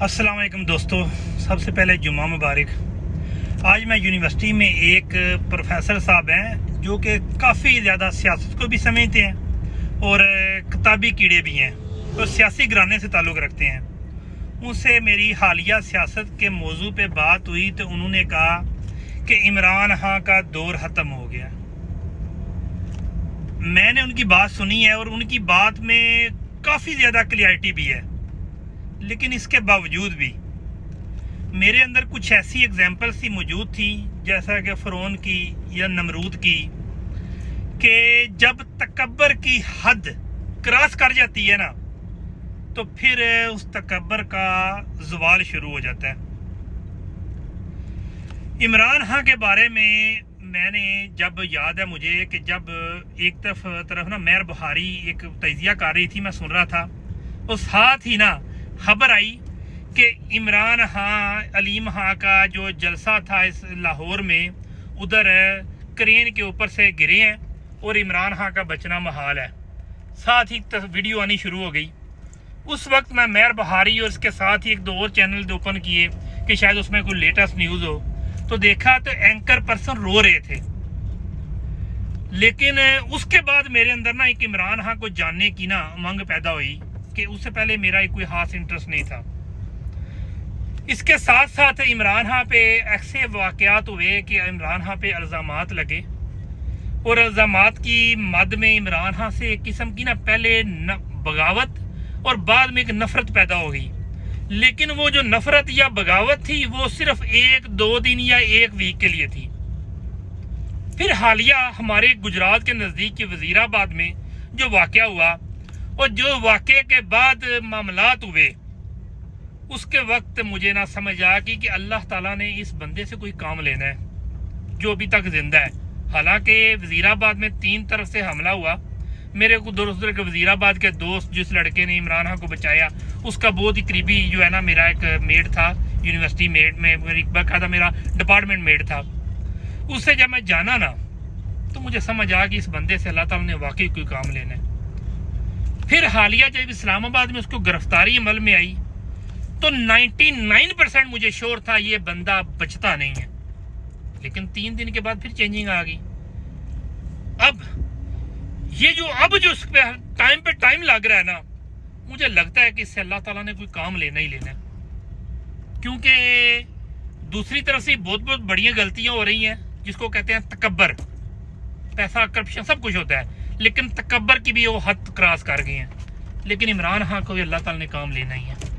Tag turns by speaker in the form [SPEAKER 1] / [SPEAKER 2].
[SPEAKER 1] अस्सलाम वालेकुम दोस्तों, सबसे पहले जुम्मा मुबारक। आज मैं यूनिवर्सिटी में एक प्रोफेसर साहब हैं जो कि काफ़ी ज़्यादा सियासत को भी समझते हैं और किताबी कीड़े भी हैं और सियासी घराने से ताल्लुक़ रखते हैं। उनसे मेरी हालिया सियासत के मौजू पे बात हुई तो उन्होंने कहा कि इमरान खान का दौर ख़त्म हो गया। मैंने उनकी बात सुनी है और उनकी बात में काफ़ी ज़्यादा क्लियरिटी भी है, लेकिन इसके बावजूद भी मेरे अंदर कुछ ऐसी एग्जाम्पल्स ही मौजूद थी, जैसा कि फ़िरौन की या नमरूद की, कि जब तकब्बर की हद क्रॉस कर जाती है ना तो फिर उस तकब्बर का ज़वाल शुरू हो जाता है। इमरान खान के बारे में मैंने जब याद है मुझे कि जब एक तरफ ना मेहर बुहारी एक तजिया कर रही थी, मैं सुन रहा था, और साथ ही ना खबर आई कि इमरान खान अलीम खान का जो जलसा था इस लाहौर में, उधर क्रेन के ऊपर से गिरे हैं और इमरान खान का बचना महाल है। साथ ही वीडियो आनी शुरू हो गई। उस वक्त मैं मेहर बहारी और इसके साथ ही एक दो और चैनल ओपन किए कि शायद उसमें कोई लेटेस्ट न्यूज़ हो, तो देखा तो एंकर पर्सन रो रहे थे। लेकिन उसके बाद मेरे अंदर ना एक इमरान खान को जानने की ना उमंग पैदा हुई कि उससे पहले मेरा कोई खास इंटरेस्ट नहीं था। इसके साथ साथ इमरान खान पे ऐसे वाक़यात हुए कि इमरान खान पे इल्ज़ामात लगे और इल्ज़ामात की मद में इमरान खान से एक किस्म की ना पहले बगावत और बाद में एक नफ़रत पैदा हो गई। लेकिन वो जो नफ़रत या बगावत थी वो सिर्फ एक दो दिन या एक वीक के लिए थी। फिर हालिया हमारे गुजरात के नज़दीक के वज़ीराबाद में जो वाक़या हुआ और जो वाक़े के बाद मामलात हुए, उसके वक्त मुझे ना समझ आया कि अल्लाह ताला ने इस बंदे से कोई काम लेना है जो अभी तक जिंदा है। हालांकि वज़ीराबाद में 3 तरफ से हमला हुआ। मेरे को दोस्त के वज़ीराबाद के दोस्त जिस लड़के ने इमरान खान को बचाया, उसका बहुत ही करीबी जो है ना मेरा एक मेट था, यूनिवर्सिटी मेट में मेरी बाकायदा मेरा डिपार्टमेंट मेट था। उससे जब मैं जाना ना तो मुझे समझ आया कि इस बंदे से अल्लाह ताला ने वाकई कोई काम लेना है। फिर हालिया जब इस्लामाबाद में उसको गिरफ्तारी अमल में आई तो 99% मुझे श्योर था ये बंदा बचता नहीं है। लेकिन 3 दिन के बाद फिर चेंजिंग आ गई। अब जो टाइम पे टाइम लग रहा है ना, मुझे लगता है कि इससे अल्लाह ताला ने कोई काम लेना ही लेना है, क्योंकि दूसरी तरफ से बहुत बहुत बढ़िया गलतियां हो रही हैं जिसको कहते हैं तकब्बर। पैसा करप्शन सब कुछ होता है, लेकिन तकब्बर की भी वो हद क्रॉस कर गई हैं। लेकिन इमरान खान को भी अल्लाह ताला ने काम लेना ही है।